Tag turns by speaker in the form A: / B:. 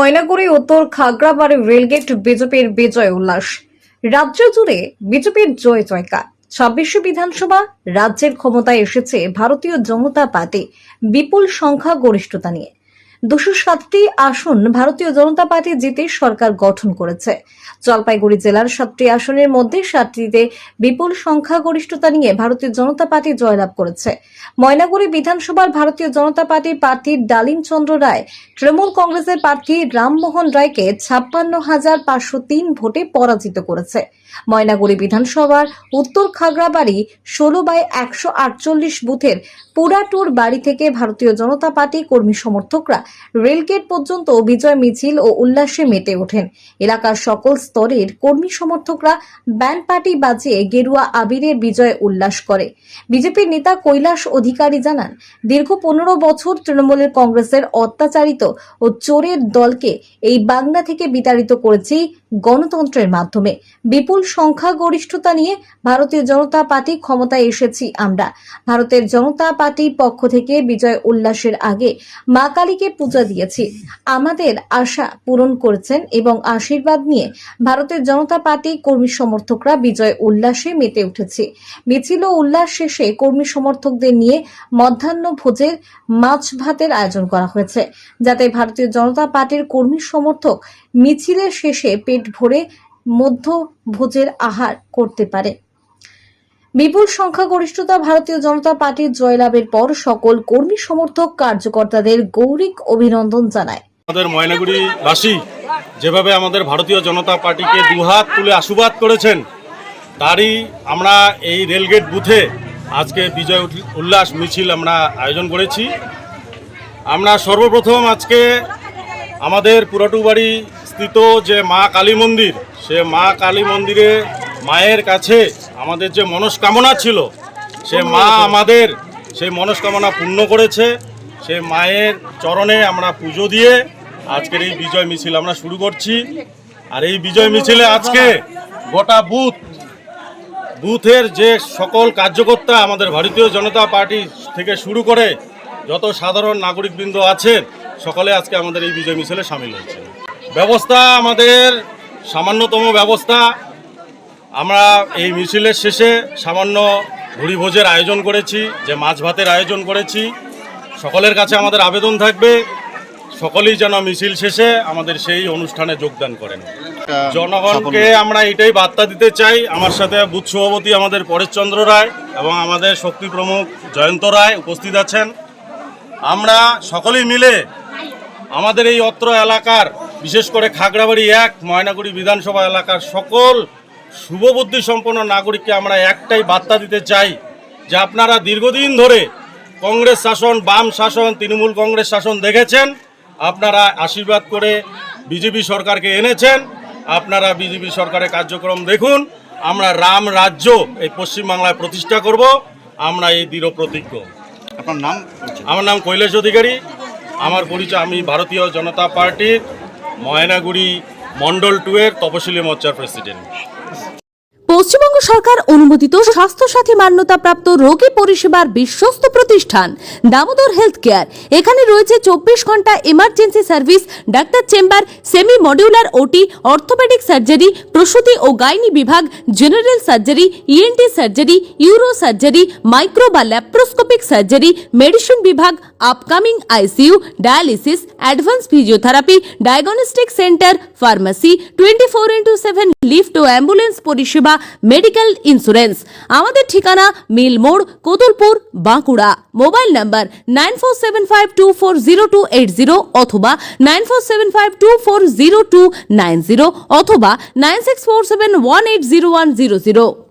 A: ময়নাগুড়ি উত্তর খাগড়াবাড়ি রেলগেট বিজেপির বিজয় উল্লাস। রাজ্য জুড়ে বিজেপির জয় জয়কার। ২৬ বিধানসভা রাজ্যের ক্ষমতায় এসেছে ভারতীয় জনতা পার্টি বিপুল সংখ্যা গরিষ্ঠতা নিয়ে। ২০৭টি আসন ভারতীয় জনতা পার্টি জিতে সরকার গঠন করেছে। জলপাইগুড়ি জেলার ৭টি আসনের মধ্যে ৭টিতে বিপুল সংখ্যা গরিষ্ঠতা নিয়ে ভারতীয় জনতা পার্টি জয়লাভ করেছে। ময়নাগুড়ি বিধানসভার ভারতীয় জনতা পার্টির প্রার্থী ডালিম চন্দ্র রায় তৃণমূল কংগ্রেসের প্রার্থী রামমোহন রায়কে ৫৬,৫০৩ ভোটে পরাজিত করেছে। ময়নাগুড়ি বিধানসভার উত্তর খাগড়াবাড়ি ১৬/১৪৮ বুথের পুরাটুর বাড়ি থেকে ভারতীয় জনতা পার্টি কর্মী সমর্থকরা রেলগেট পর্যন্ত বিজয় মিছিল ও উল্লাসে মেতে ওঠেন। এলাকার সকল স্তরের কর্মী সমর্থকরা ব্যান্ড পার্টি বাজিয়ে গেরুয়া আবিরের বিজয় উল্লাস করে। বিজেপির নেতা কৈলাস অধিকারী জানান, দীর্ঘ ১৫ বছর তৃণমূলের কংগ্রেসের অত্যাচারিত ও চোরের দলকে এই বাংলা থেকে বিতাড়িত করেছি গণতন্ত্রের মাধ্যমে। বিপুল সংখ্যা গরিষ্ঠতা নিয়ে ভারতীয় জনতা পার্টি ক্ষমতায় এসেছি আমরা। ভারতের জনতা পার্টির পক্ষ থেকে বিজয় উল্লাসের আগে মা কালীকে পূজা দিয়েছি। আমাদের আশা পূরণ করেছেন এবং আশীর্বাদ নিয়ে ভারতের জনতা পার্টি কর্মী সমর্থকরা বিজয় উল্লাসে মেতে উঠেছে। মিছিল ও উল্লাস শেষে কর্মী সমর্থকদের নিয়ে মধ্যাহ্ন ভোজের মাছ ভাতের আয়োজন করা হয়েছে, যাতে ভারতীয় জনতা পার্টির কর্মী সমর্থক মিছিলের শেষে পেট ভরে মধ্য ভোজের আহার করতে পারে। বিপুল সংখ্যাগরিষ্ঠতা ভারতীয় জনতা পার্টির জয়লাভের পর সকল কর্মী সমর্থক কার্যকর্তাদের গৌরব অভিনন্দন জানায়।
B: আমাদের ময়নাগুড়িবাসী যেভাবে আমাদের ভারতীয় জনতা পার্টিকে দুহাত তুলে আশীর্বাদ করেছেন, তারই আমরা এই রেলগেট বুথে আজকে বিজয় উল্লাস মিছিল আমরা আয়োজন করেছি। আমরা সর্বপ্রথম আজকে আমাদের পুরাটুবাড়ি স্থিত যে মা কালী মন্দির, সে মা কালী মন্দিরে মায়ের কাছে আমাদের যে মনস্কামনা ছিল, সে মা আমাদের সেই মনস্কামনা পূর্ণ করেছে। সে মায়ের চরণে আমরা পুজো দিয়ে আজকের এই বিজয় মিছিল আমরা শুরু করছি। আর এই বিজয় মিছিলে আজকে গোটা বুথের যে সকল কার্যকর্তা আমাদের ভারতীয় জনতা পার্টি থেকে শুরু করে যত সাধারণ নাগরিকবৃন্দ আছেন, সকলে আজকে আমাদের এই বিজয় মিছিলে সামিল হয়েছে। ব্যবস্থা আমাদের সামান্যতম ব্যবস্থা। আমরা এই মিছিলের শেষে সামান্য ভুরিভোজের আয়োজন করেছি, যে মাছ ভাতের আয়োজন করেছি। সকলের কাছে আমাদের আবেদন থাকবে, সকলেই যেন মিছিল শেষে আমাদের সেই অনুষ্ঠানে যোগদান করেন। জনগণকে আমরা এটাই বার্তা দিতে চাই। আমার সাথে বুথ সভাপতি আমাদের পরেশচন্দ্র রায় এবং আমাদের শক্তি প্রমুখ জয়ন্ত রায় উপস্থিত আছেন। আমরা সকলেই মিলে আমাদের এই অত্র এলাকার, বিশেষ করে খাগড়াবাড়ি ১ ময়নাগুড়ি বিধানসভা এলাকার সকল শুভবুদ্ধি সম্পন্ন নাগরিককে আমরা একটাই বার্তা দিতে চাই যে আপনারা দীর্ঘদিন ধরে কংগ্রেস শাসন, বাম শাসন, তৃণমূল কংগ্রেস শাসন দেখেছেন। আপনারা আশীর্বাদ করে বিজেপি সরকারকে এনেছেন। আপনারা বিজেপি সরকারের কার্যক্রম দেখুন। আমরা রাম রাজ্য এই পশ্চিমবাংলায় প্রতিষ্ঠা করব, আমরা এই দৃঢ় প্রতিজ্ঞ।
C: আপনার নাম?
B: আমার নাম কৈলাস অধিকারী। আমার পরিচয়, আমি ভারতীয় জনতা পার্টির ময়নাগুড়ি মন্ডল 2 এর তপশিলি মোর্চার প্রেসিডেন্ট।
D: পশ্চিমবঙ্গ সরকার অনুমোদিত স্বাস্থ্যসাথী মান্যতাপ্রাপ্ত রোগী পরিষেবার বিশ্বস্ত প্রতিষ্ঠান দামোদর হেলথ কেয়ার। এখানে রয়েছে ২৪ ঘন্টা emergency service, doctor chamber, semi modular OT, orthopaedic surgery, প্রসূতি ও গাইনি বিভাগ, general surgery, ENT surgery, uro surgery, micro বা ল্যাপ্রোস্কোপিক সার্জারি, মেডিসিন বিভাগ, upcoming ICU, dialysis, advance physiotherapy, diagnostic centre, pharmacy, 24/7 lift ও ambulance পরিষেবা, মেডিকেল ইন্স্যুরেন্স। আমাদের ঠিকানা মিল মোড়, কোতুলপুর, বাঁকুড়া। মোবাইল নাম্বার 9475240280 অথবা 9475240290 অথবা 9647180100।